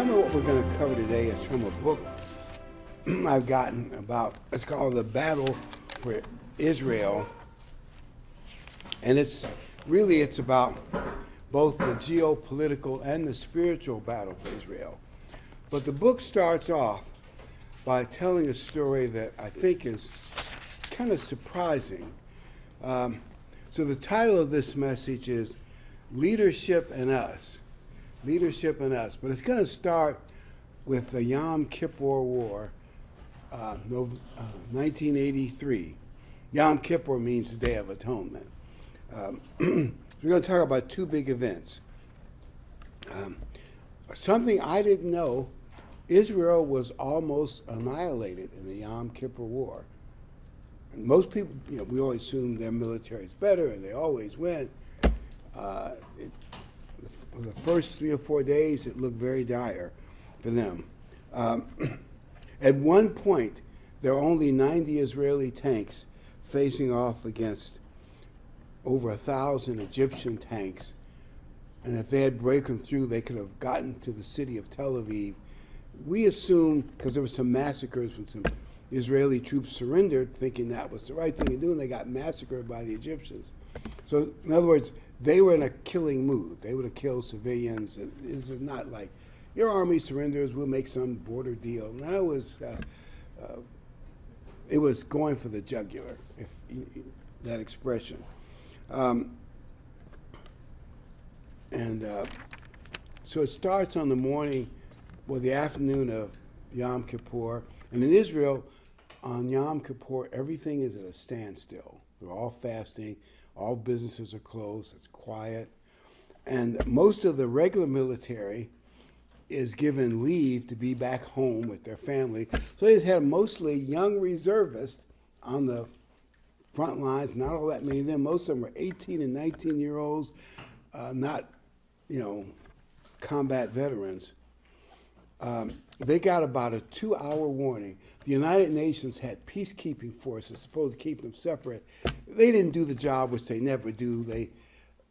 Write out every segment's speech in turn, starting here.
Some of what we're going to cover today is from a book I've gotten about, it's called The Battle for Israel. And it's about both the geopolitical and the spiritual battle for Israel. But the book starts off by telling a story that I think is kind of surprising. So the title of this message is Leadership and Us. Leadership and Us. But it's going to start with the Yom Kippur War, 1983. Yom Kippur means the Day of Atonement. We're going to talk about two big events. Something I didn't know, Israel was almost annihilated in the Yom Kippur War. And most people, we always assume their military is better and they always win. The first 3 or 4 days, it looked very dire for them. At one point, there were only 90 Israeli tanks facing off against over 1,000 Egyptian tanks. And if they had broken through, they could have gotten to the city of Tel Aviv. We assumed, because there were some massacres when some Israeli troops surrendered, thinking that was the right thing to do, and they got massacred by the Egyptians. So, in other words, they were in a killing mood. They would have killed civilians. And it's not like, your army surrenders, we'll make some border deal. No, it was going for the jugular, that expression. So it starts on the morning or the afternoon of Yom Kippur. And in Israel, on Yom Kippur, everything is at a standstill. They're all fasting. All businesses are closed. It's quiet. And most of the regular military is given leave to be back home with their family. So they had mostly young reservists on the front lines, not all that many of them. Most of them were 18 and 19-year-olds, not, combat veterans. They got about a 2-hour warning. The United Nations had peacekeeping forces supposed to keep them separate. They didn't do the job, which they never do. They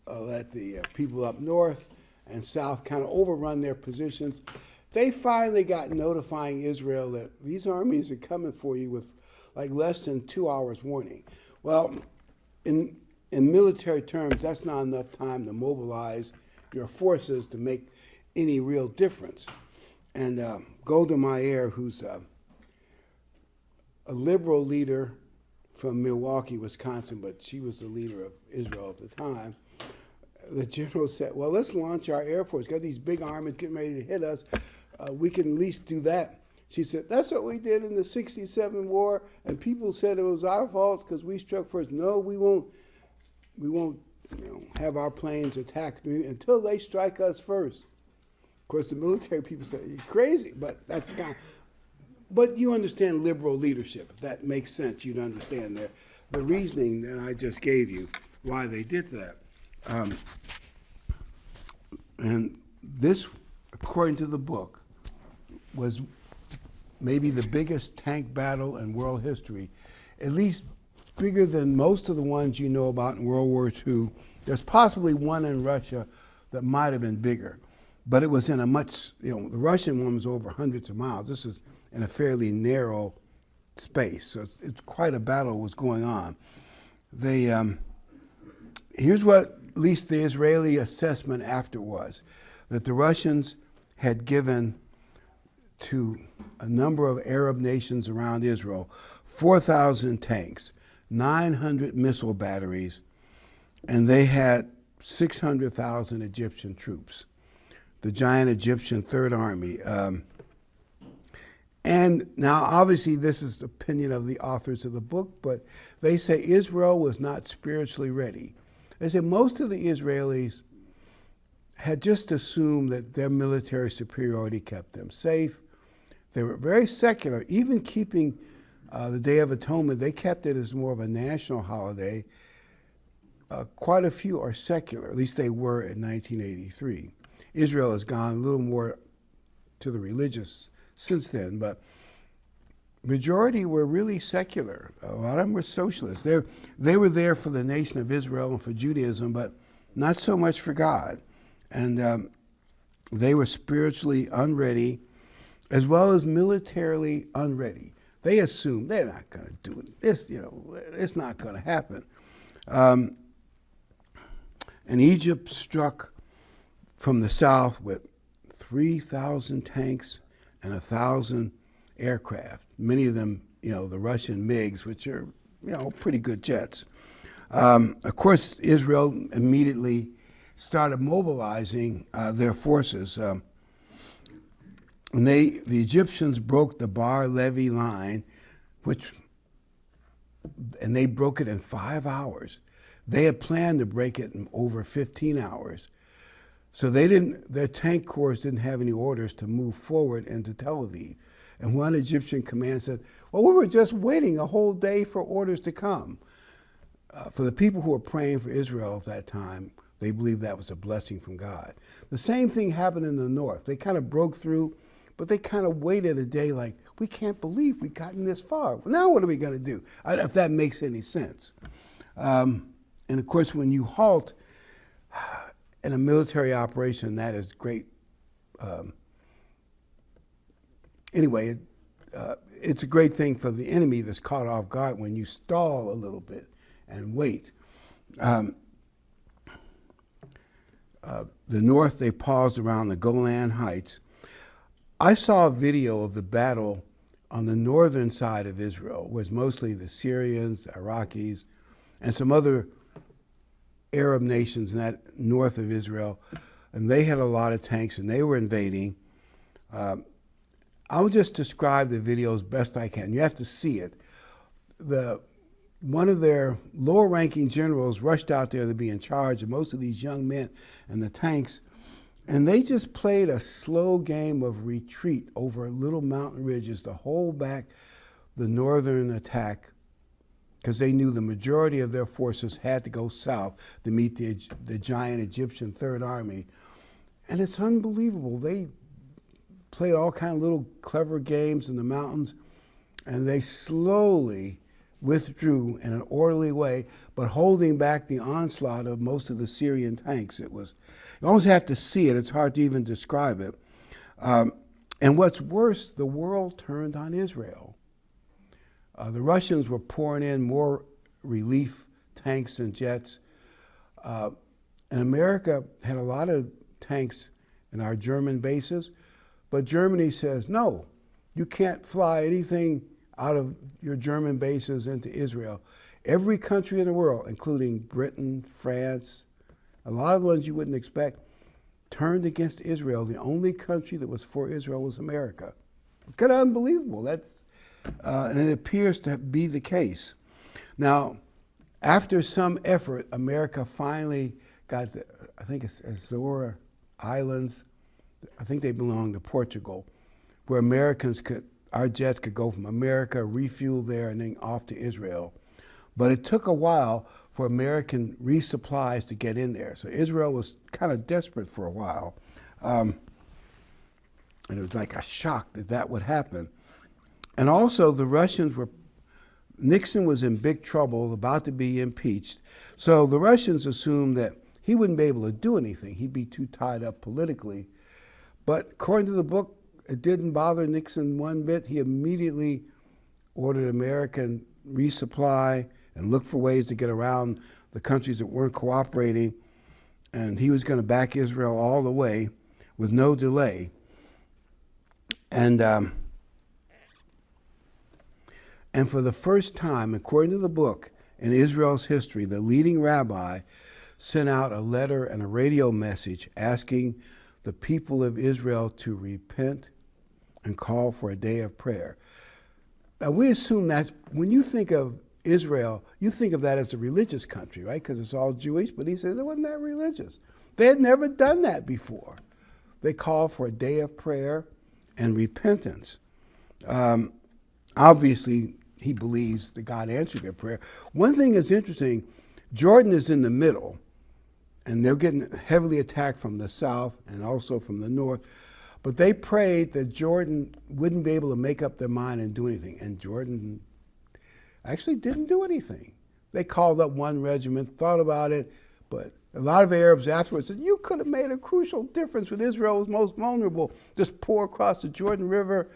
let the people up north and south kind of overrun their positions. They finally got notifying Israel that these armies are coming for you with like less than 2 hours warning. Well, in military terms, that's not enough time to mobilize your forces to make any real difference. And Golda Meir, who's a liberal leader from Milwaukee, Wisconsin, but she was the leader of Israel at the time, the general said, well, let's launch our Air Force. Got these big armies getting ready to hit us. We can at least do that. She said, that's what we did in the 67 war, and people said it was our fault because we struck first. No, we won't have our planes attacked until they strike us first. Of course, the military people say, you're crazy, but that's kind of, but you understand liberal leadership. If that makes sense, you'd understand the reasoning that I just gave you, why they did that. And this, according to the book, was maybe the biggest tank battle in world history, at least bigger than most of the ones you know about in World War II. There's possibly one in Russia that might have been bigger, but it was in a much, the Russian one was over hundreds of miles. This is in a fairly narrow space, so it's quite a battle was going on. Here's what at least the Israeli assessment after was, that the Russians had given to a number of Arab nations around Israel 4,000 tanks, 900 missile batteries, and they had 600,000 Egyptian troops, the giant Egyptian Third Army. And now, obviously, this is the opinion of the authors of the book, but they say Israel was not spiritually ready. They say most of the Israelis had just assumed that their military superiority kept them safe. They were very secular. Even keeping the Day of Atonement, they kept it as more of a national holiday. Quite a few are secular, at least they were in 1983. Israel has gone a little more to the religious since then, but majority were really secular. A lot of them were socialists. They were there for the nation of Israel and for Judaism, but not so much for God. And They were spiritually unready as well as militarily unready. They assumed they're not going to do it. It's not going to happen. And Egypt struck from the south with 3,000 tanks and 1,000 aircraft, many of them, the Russian MiGs, which are, pretty good jets. Of course, Israel immediately started mobilizing their forces. And the Egyptians broke the Bar-Levi line, and they broke it in 5 hours. They had planned to break it in over 15 hours. So their tank corps didn't have any orders to move forward into Tel Aviv. And one Egyptian command said, well, we were just waiting a whole day for orders to come. For the people who were praying for Israel at that time, they believed that was a blessing from God. The same thing happened in the north. They kind of broke through, but they kind of waited a day like, we can't believe we've gotten this far. Well, now what are we going to do? If that makes any sense. And of course, when you halt in a military operation, that is great. Anyway, it's a great thing for the enemy that's caught off guard when you stall a little bit and wait. The north, they paused around the Golan Heights. I saw a video of the battle on the northern side of Israel, where it's mostly the Syrians, the Iraqis, and some other Arab nations in that north of Israel, and they had a lot of tanks, and they were invading. I'll just describe the video as best I can. You have to see it. One of their lower-ranking generals rushed out there to be in charge of most of these young men and the tanks, and they just played a slow game of retreat over little mountain ridges to hold back the northern attack, because they knew the majority of their forces had to go south to meet the giant Egyptian Third Army. And it's unbelievable. They played all kind of little clever games in the mountains, and they slowly withdrew in an orderly way, but holding back the onslaught of most of the Syrian tanks. You almost have to see it. It's hard to even describe it. And what's worse, the world turned on Israel. The Russians were pouring in more relief tanks and jets. And America had a lot of tanks in our German bases, but Germany says, no, you can't fly anything out of your German bases into Israel. Every country in the world, including Britain, France, a lot of the ones you wouldn't expect, turned against Israel. The only country that was for Israel was America. It's kind of unbelievable. And it appears to be the case. Now, after some effort, America finally got I think it's Azores Islands. I think they belong to Portugal, where our jets could go from America, refuel there, and then off to Israel. But it took a while for American resupplies to get in there. So Israel was kind of desperate for a while. And it was like a shock that would happen. And also Nixon was in big trouble, about to be impeached. So the Russians assumed that he wouldn't be able to do anything. He'd be too tied up politically. But according to the book, it didn't bother Nixon one bit. He immediately ordered American resupply and looked for ways to get around the countries that weren't cooperating. And he was going to back Israel all the way with no delay. And for the first time, according to the book, in Israel's history, the leading rabbi sent out a letter and a radio message asking the people of Israel to repent and call for a day of prayer. Now, we assume that when you think of Israel, you think of that as a religious country, right? Because it's all Jewish, but he said it wasn't that religious. They had never done that before. They called for a day of prayer and repentance. Obviously, he believes that God answered their prayer. One thing is interesting, Jordan is in the middle, and they're getting heavily attacked from the south and also from the north. But they prayed that Jordan wouldn't be able to make up their mind and do anything. And Jordan actually didn't do anything. They called up one regiment, thought about it, but A lot of Arabs afterwards said, you could have made a crucial difference when Israel was most vulnerable. Just pour across the Jordan River.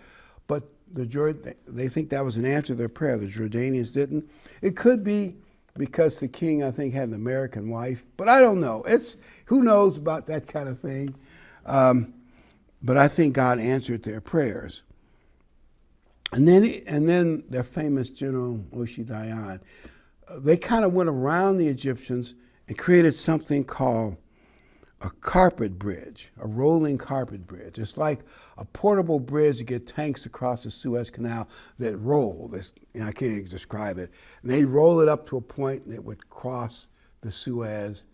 But they think that was an answer to their prayer. The Jordanians didn't. It could be because the king, I think, had an American wife. But I don't know. Who knows about that kind of thing. But I think God answered their prayers. And then their famous general, Moshe Dayan, they kind of went around the Egyptians and created something called a carpet bridge, a rolling carpet bridge. It's like a portable bridge to get tanks across the Suez Canal that roll. I can't even describe it. And they roll it up to a point that would cross the Suez,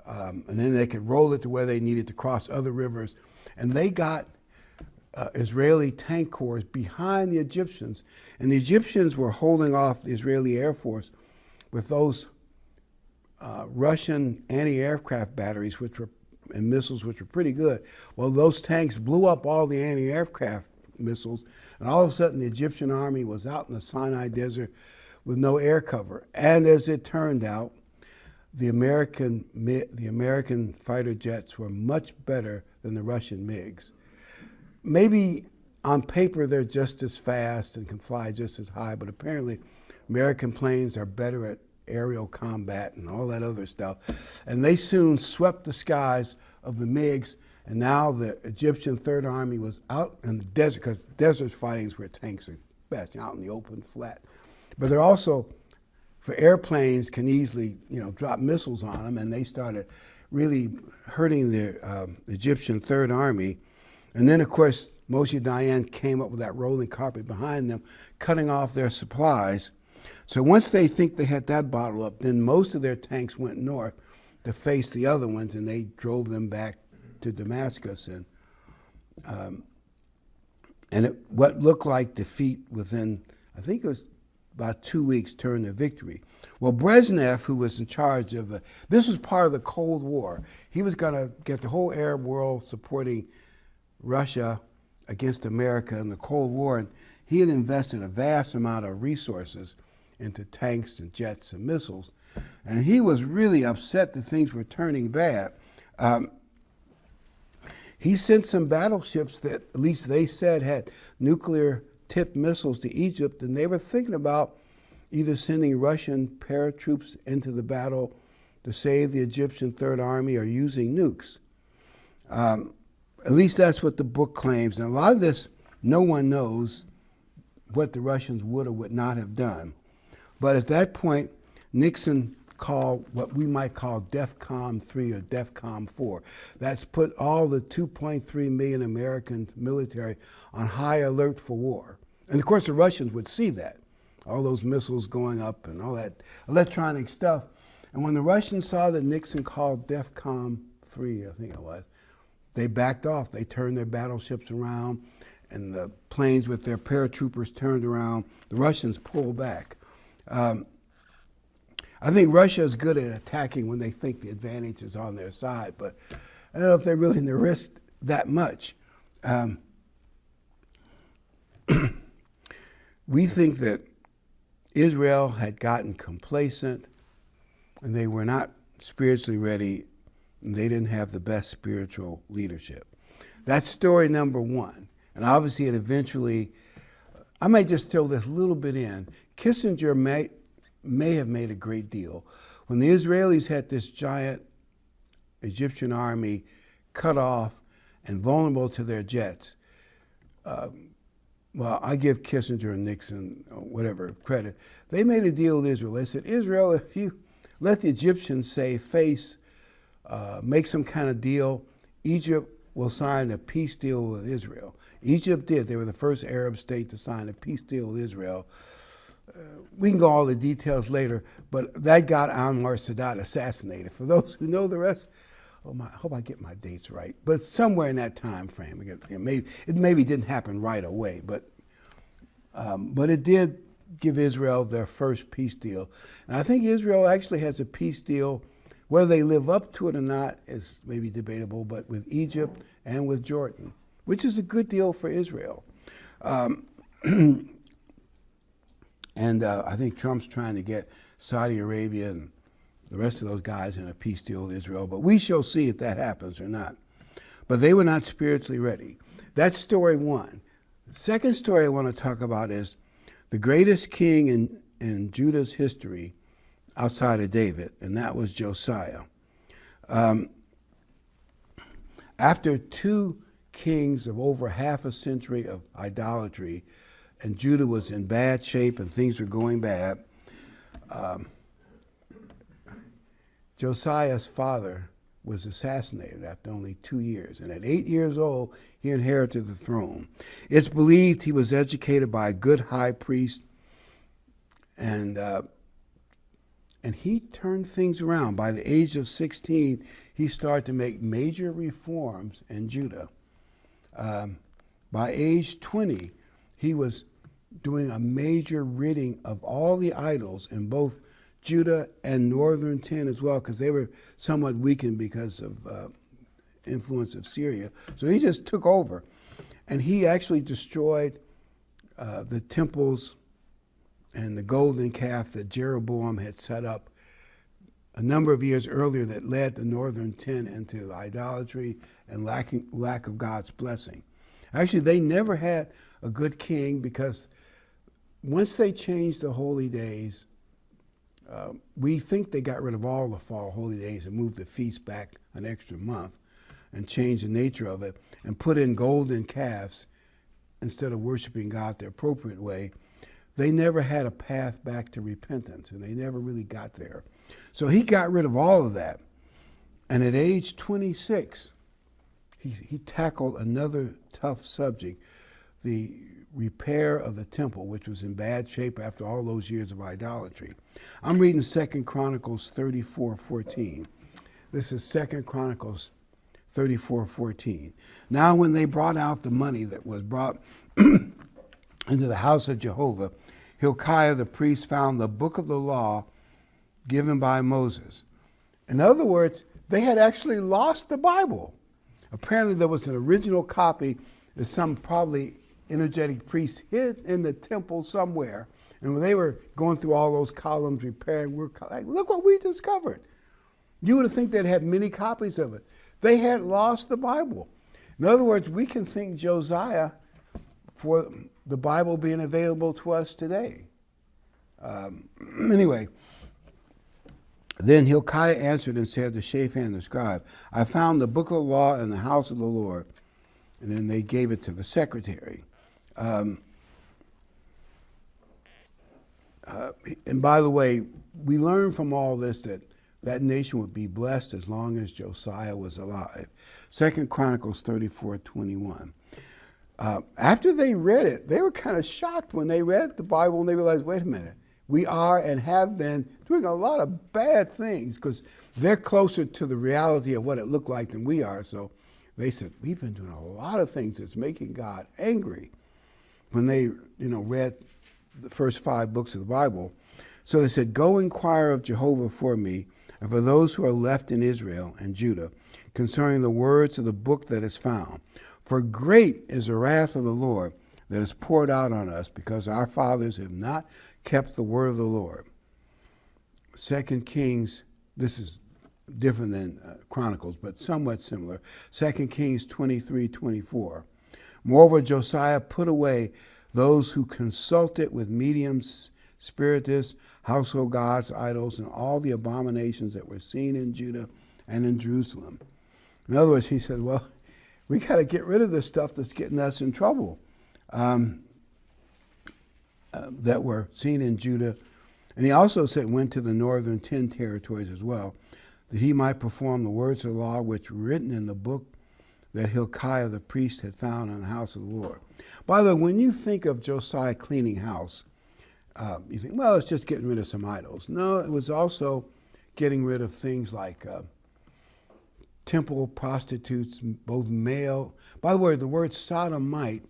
and then they could roll it to where they needed to cross other rivers. And they got Israeli tank corps behind the Egyptians, and the Egyptians were holding off the Israeli Air Force with those Russian anti-aircraft batteries, and missiles, which were pretty good. Well, those tanks blew up all the anti-aircraft missiles, and all of a sudden the Egyptian army was out in the Sinai Desert with no air cover. And as it turned out, the American fighter jets were much better than the Russian MiGs. Maybe on paper they're just as fast and can fly just as high, but apparently American planes are better at aerial combat and all that other stuff. And they soon swept the skies of the MiGs, and now the Egyptian Third Army was out in the desert, because desert fighting is where tanks are best, out in the open, flat. But they're also, for airplanes, can easily drop missiles on them, and they started really hurting the Egyptian Third Army. And then, of course, Moshe Dayan came up with that rolling carpet behind them, cutting off their supplies. So once they think they had that bottle up, then most of their tanks went north to face the other ones, and they drove them back to Damascus. And what looked like defeat within, I think it was about 2 weeks, turned to victory. Well, Brezhnev, who was in charge of this was part of the Cold War. He was going to get the whole Arab world supporting Russia against America in the Cold War, and he had invested a vast amount of resources into tanks and jets and missiles, and he was really upset that things were turning bad. He sent some battleships that, at least they said, had nuclear-tipped missiles to Egypt, and they were thinking about either sending Russian paratroops into the battle to save the Egyptian Third Army or using nukes. At least that's what the book claims. And a lot of this, no one knows what the Russians would or would not have done. But at that point, Nixon called what we might call DEFCON 3 or DEFCON 4. That's put all the 2.3 million American military on high alert for war. And of course, the Russians would see that, all those missiles going up and all that electronic stuff. And when the Russians saw that Nixon called DEFCON 3, I think it was, they backed off. They turned their battleships around, and the planes with their paratroopers turned around. The Russians pulled back. I think Russia is good at attacking when they think the advantage is on their side, but I don't know if they're willing to risk that much. We think that Israel had gotten complacent, and they were not spiritually ready, and they didn't have the best spiritual leadership. That's story number one. And obviously it eventually, I might just throw this little bit in. Kissinger may have made a great deal. When the Israelis had this giant Egyptian army cut off and vulnerable to their jets, well, I give Kissinger and Nixon, whatever, credit. They made a deal with Israel. They said, Israel, if you let the Egyptians make some kind of deal, Egypt will sign a peace deal with Israel. Egypt did. They were the first Arab state to sign a peace deal with Israel. We can go all the details later, but that got Anwar Sadat assassinated. For those who know the rest, I hope I get my dates right, but somewhere in that time frame. It maybe didn't happen right away, but it did give Israel their first peace deal. And I think Israel actually has a peace deal. Whether they live up to it or not is maybe debatable, but with Egypt and with Jordan, which is a good deal for Israel. And I think Trump's trying to get Saudi Arabia and the rest of those guys in a peace deal with Israel. But we shall see if that happens or not. But they were not spiritually ready. That's story one. The second story I want to talk about is the greatest king in Judah's history outside of David, and that was Josiah. After two kings of over half a century of idolatry, and Judah was in bad shape and things were going bad, Josiah's father was assassinated after only 2 years. And at 8 years old, he inherited the throne. It's believed he was educated by a good high priest, and he turned things around. By the age of 16, he started to make major reforms in Judah. By age 20, he was doing a major ridding of all the idols in both Judah and northern 10 as well, because they were somewhat weakened because of influence of Syria. So he just took over. And he actually destroyed the temples and the golden calf that Jeroboam had set up a number of years earlier that led the northern 10 into idolatry and lack of God's blessing. Actually, they never had a good king, because once they changed the holy days, we think they got rid of all the fall holy days and moved the feast back an extra month and changed the nature of it and put in golden calves instead of worshiping God the appropriate way. They never had a path back to repentance, and they never really got there. So he got rid of all of that. And at age 26, he tackled another tough subject, the repair of the temple, which was in bad shape after all those years of idolatry. I'm reading 2 Chronicles 34:14. This is 2 Chronicles 34:14. Now when they brought out the money that was brought into the house of Jehovah, Hilkiah the priest found the book of the law given by Moses. In other words, they had actually lost the Bible. Apparently there was an original copy that some probably energetic priests hid in the temple somewhere. And when they were going through all those columns, repairing, we're like, look what we discovered. You would think they'd had many copies of it. They had lost the Bible. In other words, we can thank Josiah for the Bible being available to us today. Anyway, then Hilkiah answered and said to Shaphan the scribe, I found the book of the law in the house of the Lord. And then they gave it to the secretary. And by the way, we learn from all this that that nation would be blessed as long as Josiah was alive. 2 Chronicles 34:21. After they read it, they were kind of shocked when they read the Bible and they realized, wait a minute, we are and have been doing a lot of bad things, because they're closer to the reality of what it looked like than we are. So they said, we've been doing a lot of things that's making God angry, when they read the first 5 books of the Bible. So they said, go inquire of Jehovah for me and for those who are left in Israel and Judah concerning the words of the book that is found. For great is the wrath of the Lord that is poured out on us, because our fathers have not kept the word of the Lord. 2 Kings, this is different than Chronicles, but somewhat similar. 2 Kings 23:24. Moreover, Josiah put away those who consulted with mediums, spiritists, household gods, idols, and all the abominations that were seen in Judah and in Jerusalem. In other words, he said, well, we got to get rid of this stuff that's getting us in trouble, that were seen in Judah. And he also said, went to the northern 10 territories as well, that he might perform the words of the law which were written in the book that Hilkiah the priest had found in the house of the Lord. By the way, when you think of Josiah cleaning house, you think, well, it's just getting rid of some idols. No, it was also getting rid of things like temple prostitutes, both male. By the way, the word sodomite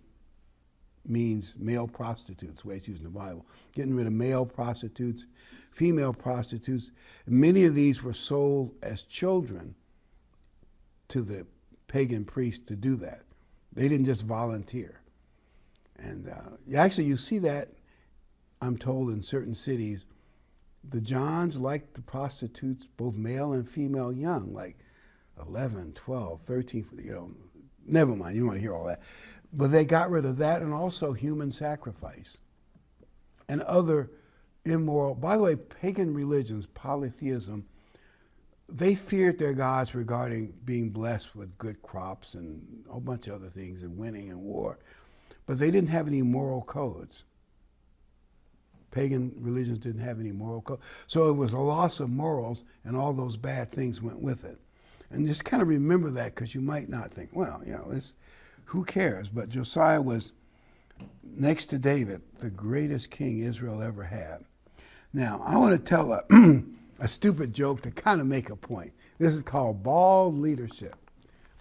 means male prostitutes, the way it's used in the Bible. Getting rid of male prostitutes, female prostitutes. Many of these were sold as children to the pagan priests to do that. They didn't just volunteer. And actually you see that, I'm told, in certain cities The Johns liked the prostitutes, both male and female, young, like 11, 12, 13, never mind, you don't want to hear all that. But they got rid of that, and also human sacrifice and other immoral. By the way, pagan religions, polytheism, they feared their gods regarding being blessed with good crops and a whole bunch of other things and winning in war. But they didn't have any moral codes. Pagan religions didn't have any moral code. So it was a loss of morals, and all those bad things went with it. And just kind of remember that, because you might not think, well, who cares? But Josiah was, next to David, the greatest king Israel ever had. Now, I want to tell a stupid joke to kind of make a point. This is called bald leadership.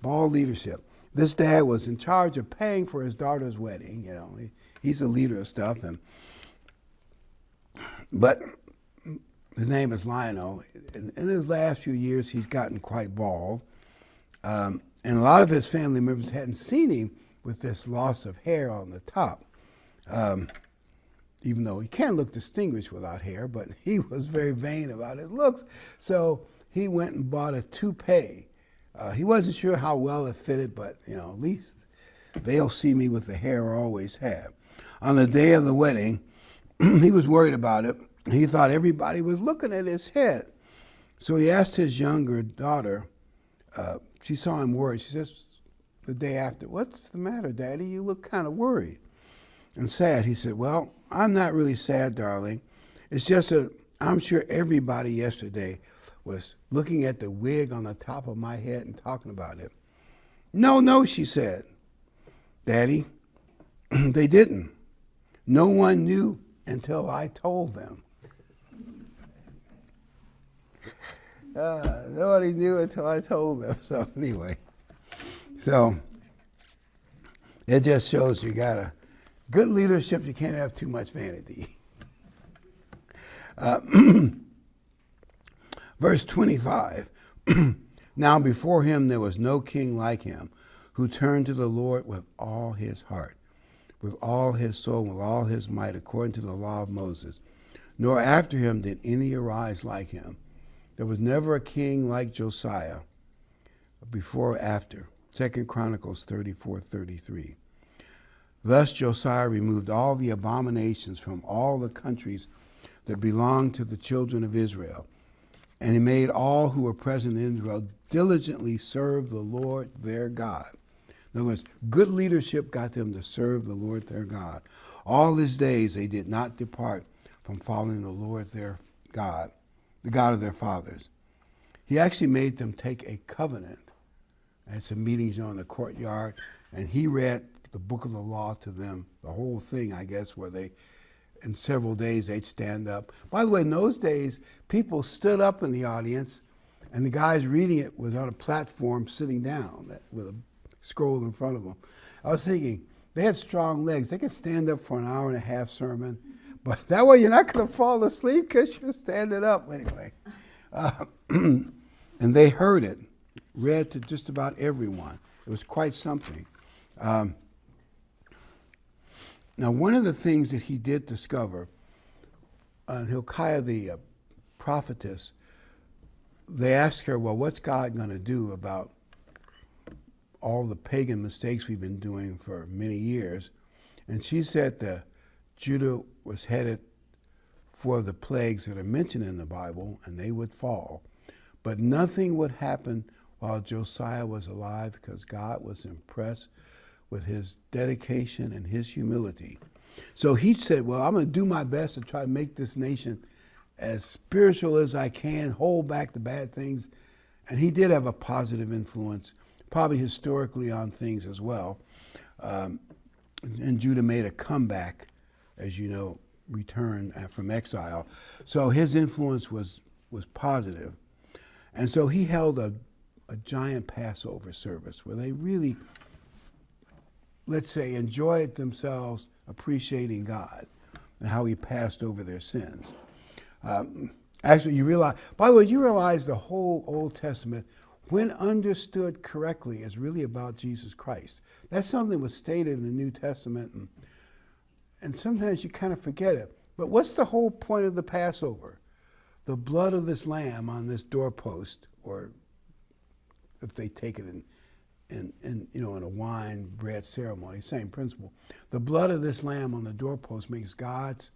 Bald leadership. This dad was in charge of paying for his daughter's wedding. He's a leader of stuff, but his name is Lionel. In his last few years, he's gotten quite bald. And a lot of his family members hadn't seen him with this loss of hair on the top. Even though he can look distinguished without hair, but he was very vain about his looks. So he went and bought a toupee. He wasn't sure how well it fitted, but at least they'll see me with the hair I always have. On the day of the wedding, he was worried about it. He thought everybody was looking at his head. So he asked his younger daughter, she saw him worried. She says the day after, "What's the matter, Daddy? You look kind of worried and sad." He said, "Well, I'm not really sad, darling. It's just that I'm sure everybody yesterday was looking at the wig on the top of my head and talking about it." No, she said. "Daddy, they didn't. No one knew until I told them." Nobody knew until I told them. So anyway, it just shows you got a good leadership. You can't have too much vanity. Verse 25. Now before him there was no king like him, who turned to the Lord with all his heart, with all his soul, with all his might, according to the law of Moses. Nor after him did any arise like him. There was never a king like Josiah, before or after. 2 Chronicles 34:33. Thus Josiah removed all the abominations from all the countries that belonged to the children of Israel. And he made all who were present in Israel diligently serve the Lord their God. In other words, good leadership got them to serve the Lord their God. All his days they did not depart from following the Lord their God, the God of their fathers. He actually made them take a covenant. I had some meetings in the courtyard, and he read the book of the law to them, the whole thing, I guess, where they, in several days, they'd stand up. By the way, in those days, people stood up in the audience, and the guys reading it was on a platform sitting down with a scroll in front of them. I was thinking, they had strong legs. They could stand up for an hour and a half sermon, but that way you're not going to fall asleep because you're standing up anyway. And they heard it, read to just about everyone. It was quite something. Now, one of the things that he did discover, Hilkiah the prophetess, they asked her, well, what's God going to do about all the pagan mistakes we've been doing for many years? And she said that Judah was headed for the plagues that are mentioned in the Bible, and they would fall. But nothing would happen while Josiah was alive, because God was impressed with his dedication and his humility. So he said, well, I'm going to do my best to try to make this nation as spiritual as I can, hold back the bad things. And he did have a positive influence, probably historically, on things as well. And Judah made a comeback, as you know, returned from exile. So his influence was positive. And so he held a giant Passover service where they really, let's say, enjoyed themselves appreciating God and how he passed over their sins. Actually, you realize, by the way, you realize the whole Old Testament, when understood correctly, is really about Jesus Christ. That's something that was stated in the New Testament, and sometimes you kind of forget it. But what's the whole point of the Passover? the blood of this lamb on this doorpost, or if they take it in a wine bread ceremony, same principle. The blood of this lamb on the doorpost makes God's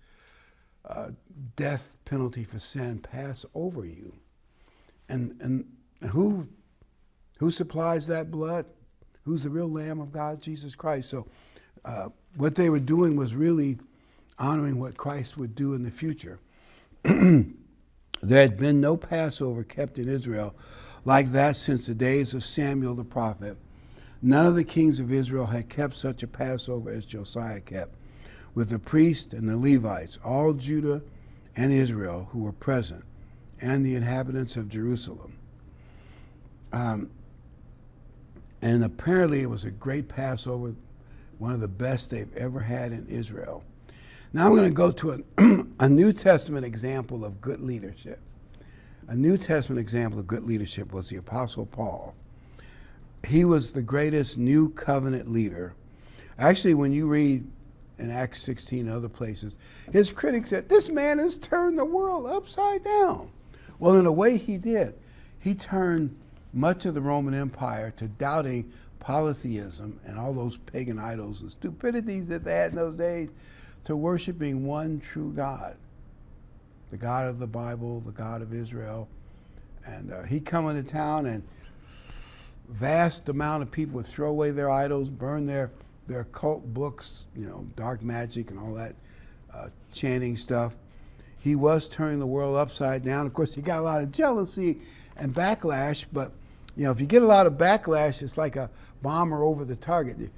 death penalty for sin pass over you. And who supplies that blood? Who's the real Lamb of God? Jesus Christ. So what they were doing was really honoring what Christ would do in the future. There had been no Passover kept in Israel like that since the days of Samuel the prophet. None of the kings of Israel had kept such a Passover as Josiah kept, with the priests and the Levites, all Judah and Israel who were present, and the inhabitants of Jerusalem. And apparently it was a great Passover, one of the best they've ever had in Israel. Now I'm going to go to a New Testament example of good leadership. A New Testament example of good leadership was the Apostle Paul. He was the greatest new covenant leader. Actually, when you read in Acts 16 and other places, his critics said, this man has turned the world upside down. Well, in a way he did. He turned much of the Roman Empire to doubting polytheism and all those pagan idols and stupidities that they had in those days, to worshiping one true God, the God of the Bible, the God of Israel. And he'd come into town, and vast amount of people would throw away their idols, burn their cult books, dark magic and all that chanting stuff. He was turning the world upside down. Of course, he got a lot of jealousy and backlash, but if you get a lot of backlash, it's like a bomber over the target.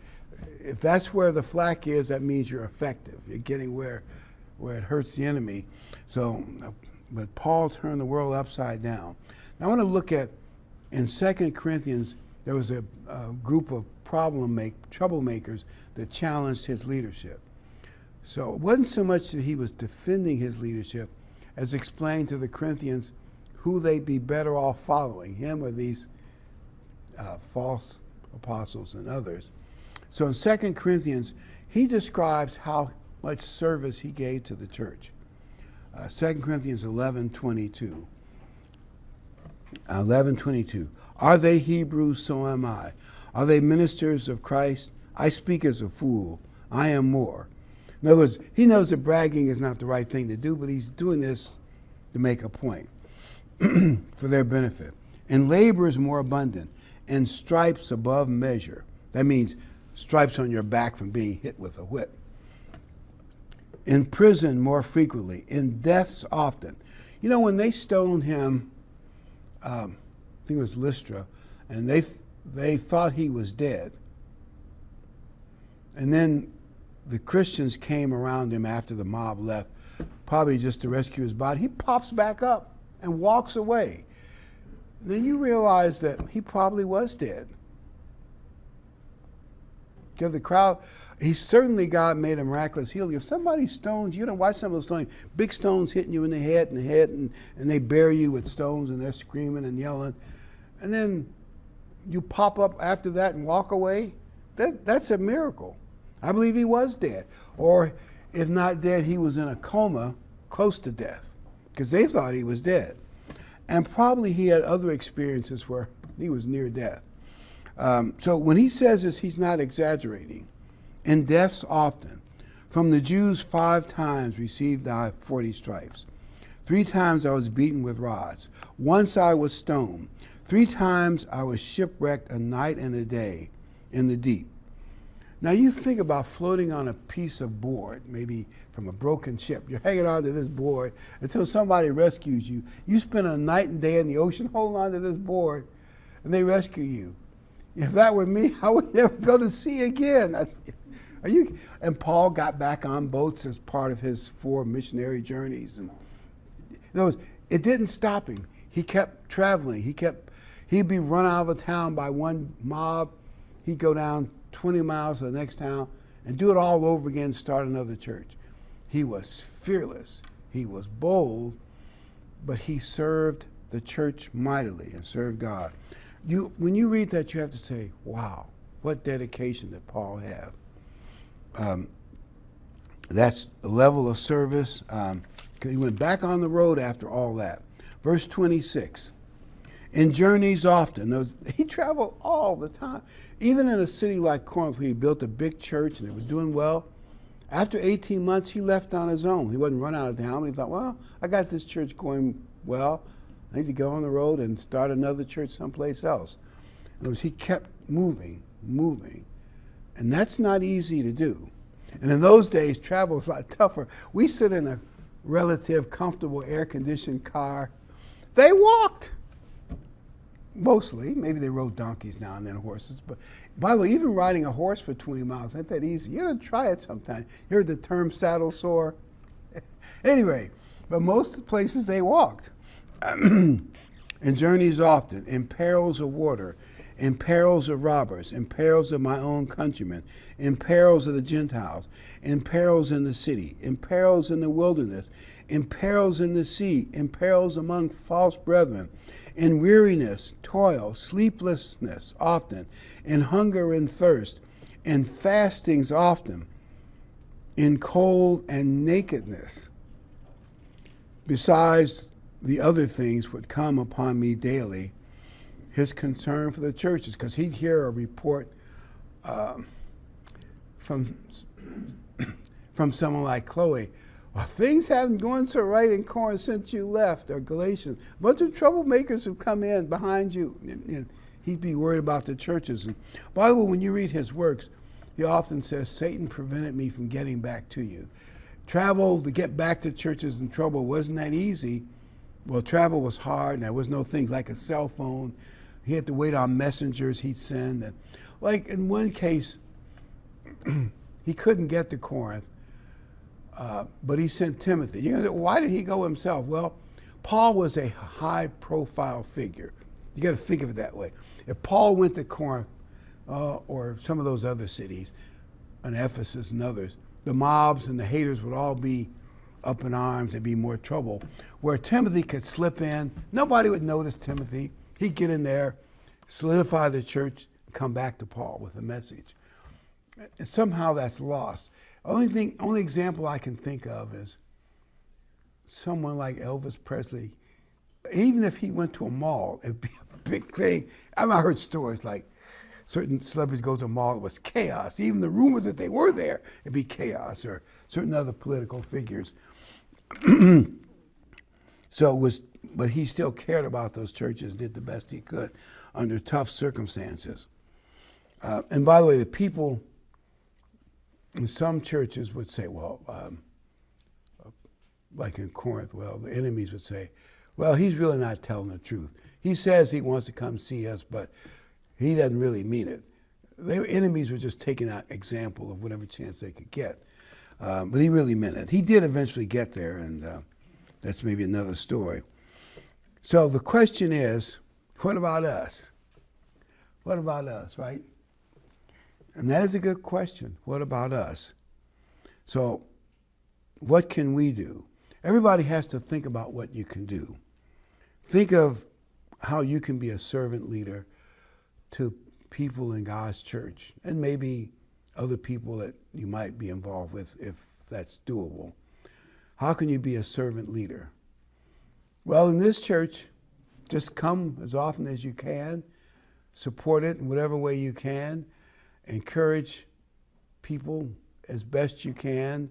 If that's where the flak is, that means you're effective. You're getting where it hurts the enemy. So, but Paul turned the world upside down. Now I want to look at, in 2 Corinthians, there was a group of troublemakers that challenged his leadership. So it wasn't so much that he was defending his leadership as explaining to the Corinthians who they'd be better off following, him or these false apostles and others. So in 2 Corinthians, he describes how much service he gave to the church. 2 Corinthians 11:22. 11:22. Are they Hebrews? So am I. Are they ministers of Christ? I speak as a fool. I am more. In other words, he knows that bragging is not the right thing to do, but he's doing this to make a point for their benefit. And labor is more abundant, and stripes above measure. That means stripes on your back from being hit with a whip. In prison more frequently, in deaths often. When they stoned him, I think it was Lystra, and they thought he was dead. And then the Christians came around him after the mob left, probably just to rescue his body. He pops back up and walks away. Then you realize that he probably was dead. Because the crowd, God made a miraculous healing. If somebody stones you, watch some of those stones, big stones hitting you in the head, and they bury you with stones, and they're screaming and yelling. And then you pop up after that and walk away. That's a miracle. I believe he was dead. Or if not dead, he was in a coma close to death, because they thought he was dead. And probably he had other experiences where he was near death. So when he says this, he's not exaggerating. In deaths often. From the Jews 5 times received I 40 stripes. 3 times I was beaten with rods. Once I was stoned. 3 times I was shipwrecked a night and a day in the deep. Now you think about floating on a piece of board, maybe from a broken ship. You're hanging on to this board until somebody rescues you. You spend a night and day in the ocean holding on to this board, and they rescue you. If that were me, I would never go to sea again. And Paul got back on boats as part of his 4 missionary journeys. And in other words, it didn't stop him. He kept traveling. He'd be run out of a town by one mob. He'd go down 20 miles to the next town and do it all over again, start another church. He was fearless. He was bold, but he served the church mightily and served God. When you read that, you have to say, wow, what dedication did Paul have? That's the level of service. Because he went back on the road after all that. Verse 26. In journeys often. He traveled all the time. Even in a city like Corinth, where he built a big church and it was doing well, after 18 months, he left on his own. He wasn't run out of town. He thought, well, I got this church going well. I need to go on the road and start another church someplace else. In other words, he kept moving. And that's not easy to do. And in those days, travel was a lot tougher. We sit in a relative, comfortable, air-conditioned car. They walked. Mostly. Maybe they rode donkeys now and then, horses. But by the way, even riding a horse for 20 miles ain't that easy. You ought to try it sometime. You heard the term saddle sore? Anyway, but most places they walked. In journeys often, in perils of water, in perils of robbers, in perils of my own countrymen, in perils of the Gentiles, in perils in the city, in perils in the wilderness, in perils in the sea, in perils among false brethren, in weariness, toil, sleeplessness often, in hunger and thirst, in fastings often, in cold and nakedness. Besides the other things would come upon me daily, his concern for the churches, because he'd hear a report from someone like Chloe. Well, things haven't gone so right in Corinth since you left, or Galatians. A bunch of troublemakers have come in behind you. And he'd be worried about the churches. And by the way, when you read his works, he often says, Satan prevented me from getting back to you. Travel to get back to churches in trouble wasn't that easy. Well, travel was hard, and there was no things like a cell phone. He had to wait on messengers he'd send. And like in one case, he couldn't get to Corinth. But he sent Timothy. You know, why did he go himself? Well, Paul was a high-profile figure. You got to think of it that way. If Paul went to Corinth or some of those other cities, and Ephesus and others, the mobs and the haters would all be up in arms. There'd be more trouble. Where Timothy could slip in, nobody would notice Timothy. He'd get in there, solidify the church, and come back to Paul with a message. And somehow that's lost. Only example I can think of is someone like Elvis Presley. Even if he went to a mall, it'd be a big thing. I heard stories like certain celebrities go to a mall, it was chaos. Even the rumors that they were there, it'd be chaos, or certain other political figures. So it was, but he still cared about those churches, did the best he could under tough circumstances. And by the way, the people in some churches would say, well, like in Corinth, well, the enemies would say, well, he's really not telling the truth. He says he wants to come see us, but he doesn't really mean it. The enemies were just taking out example of whatever chance they could get. But he really meant it. He did eventually get there, and that's maybe another story. So the question is, what about us? What about us, right? And that is a good question. What about us? So what can we do? Everybody has to think about what you can do. Think of how you can be a servant leader to people in God's church, and maybe other people that you might be involved with if that's doable. How can you be a servant leader? Well, in this church, just come as often as you can, support it in whatever way you can, encourage people as best you can,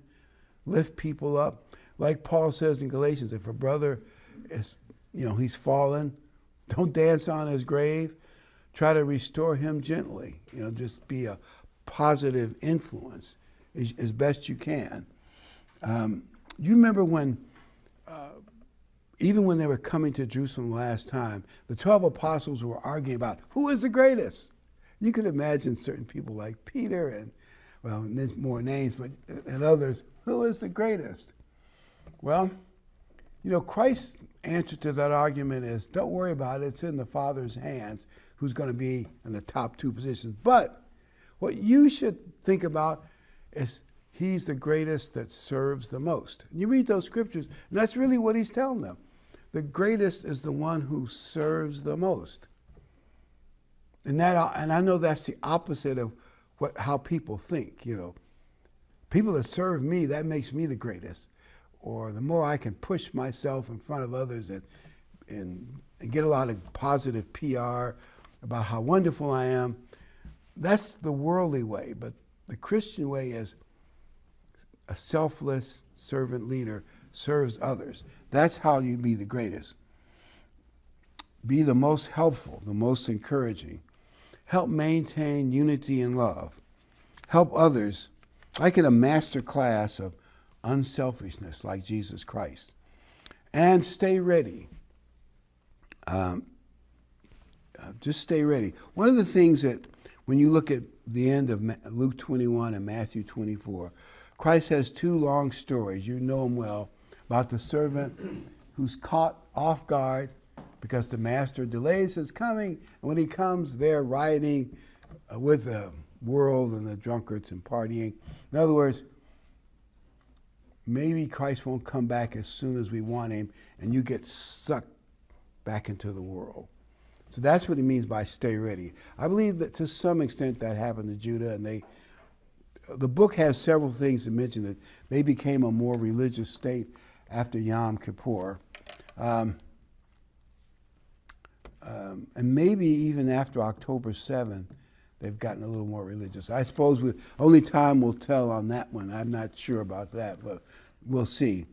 lift people up. Like Paul says in Galatians, if a brother is, he's fallen, don't dance on his grave. Try to restore him gently. Just be a positive influence as best you can. You remember when, even when they were coming to Jerusalem last time, the 12 apostles were arguing about who is the greatest. You can imagine certain people like Peter and, well, there's more names, but and others, who is the greatest? Well, Christ's answer to that argument is, don't worry about it. It's in the Father's hands who's going to be in the top two positions. But what you should think about is he's the greatest that serves the most. And you read those scriptures, and that's really what he's telling them. The greatest is the one who serves the most. And I know that's the opposite of how people think, People that serve me, that makes me the greatest. or the more I can push myself in front of others and get a lot of positive PR about how wonderful I am, that's the worldly way. But the Christian way is a selfless servant leader serves others. That's how you be the greatest. Be the most helpful, the most encouraging. Help maintain unity and love. Help others, like in a master class of unselfishness like Jesus Christ. And stay ready. Just stay ready. One of the things that when you look at the end of Luke 21 and Matthew 24, Christ has two long stories. You know them well, about the servant who's caught off guard because the master delays his coming. And when he comes, they're rioting with the world and the drunkards and partying. In other words, maybe Christ won't come back as soon as we want him, and you get sucked back into the world. So that's what he means by stay ready. I believe that to some extent that happened to Judah, and the book has several things to mention that they became a more religious state after Yom Kippur. And maybe even after October 7th, they've gotten a little more religious. I suppose only time will tell on that one. I'm not sure about that, but we'll see.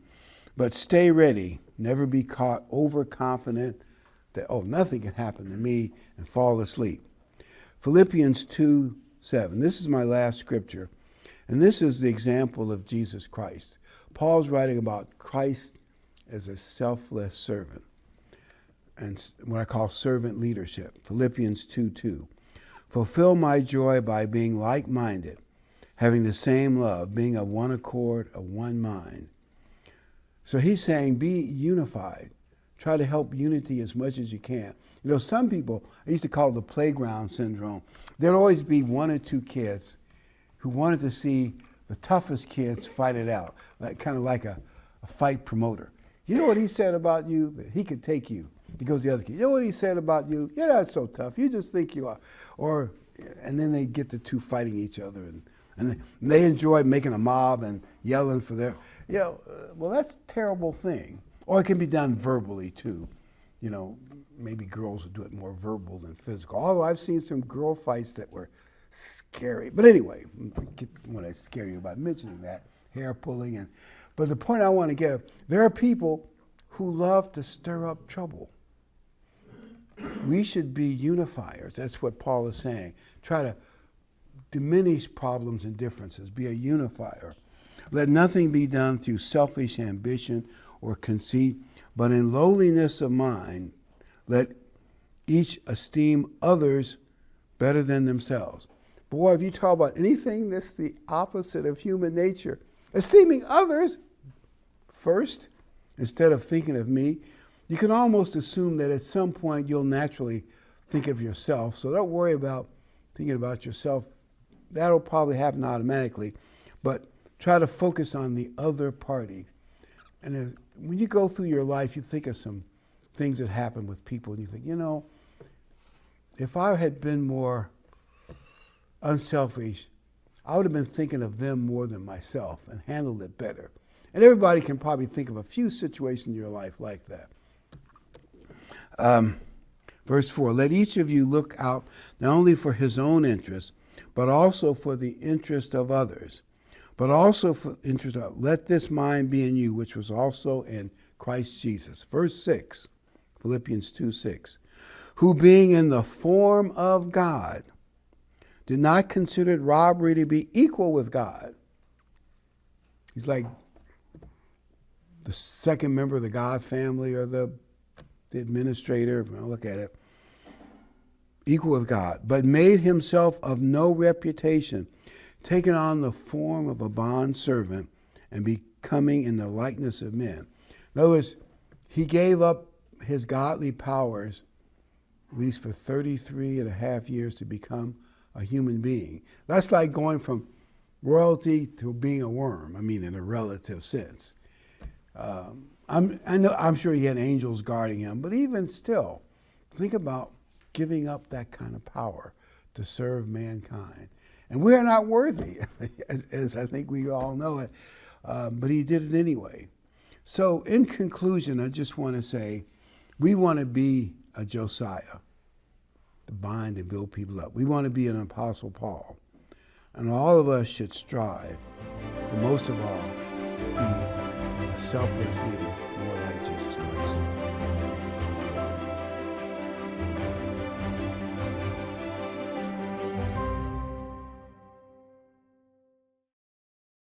But stay ready. Never be caught overconfident that, nothing can happen to me, and fall asleep. Philippians 2:7. This is my last scripture. And this is the example of Jesus Christ. Paul's writing about Christ as a selfless servant, and what I call servant leadership. Philippians 2:2. Fulfill my joy by being like-minded, having the same love, being of one accord, of one mind. So he's saying be unified. Try to help unity as much as you can. You know, some people, I used to call it the playground syndrome. There'd always be one or two kids who wanted to see the toughest kids fight it out, kind of like a fight promoter. You know what he said about you? That he could take you. He goes to the other kid. You know what he said about you? You're not so tough. You just think you are. And then they get the two fighting each other, and they enjoy making a mob and yelling for their, well, that's a terrible thing. Or it can be done verbally too. You know, maybe girls would do it more verbal than physical. Although I've seen some girl fights that were scary. But anyway, I want to scare you about mentioning that, hair pulling. But the point I want to get at, there are people who love to stir up trouble. We should be unifiers. That's what Paul is saying. Try to diminish problems and differences. Be a unifier. Let nothing be done through selfish ambition or conceit, but in lowliness of mind, let each esteem others better than themselves. Boy, if you talk about anything that's the opposite of human nature, esteeming others first instead of thinking of me, you can almost assume that at some point you'll naturally think of yourself. So don't worry about thinking about yourself. That'll probably happen automatically. But try to focus on the other party. And when you go through your life, you think of some things that happen with people, and you think, if I had been more unselfish, I would have been thinking of them more than myself and handled it better. And everybody can probably think of a few situations in your life like that. Verse 4, let each of you look out not only for his own interest, but also for the interest of others. But also for interest of, let this mind be in you, which was also in Christ Jesus. Verse 6, Philippians 2:6, who being in the form of God, did not consider it robbery to be equal with God. He's like the second member of the God family, or the administrator, if you look at it, equal with God, but made himself of no reputation, taking on the form of a bond servant and becoming in the likeness of men. In other words, he gave up his godly powers, at least for 33 and a half years, to become a human being. That's like going from royalty to being a worm, in a relative sense. I'm sure he had angels guarding him, but even still, think about giving up that kind of power to serve mankind. And we are not worthy, as I think we all know it, but he did it anyway. So in conclusion, I just want to say, we want to be a Josiah, to bind and build people up. We want to be an Apostle Paul. And all of us should strive, for most of all, be a selfless leader.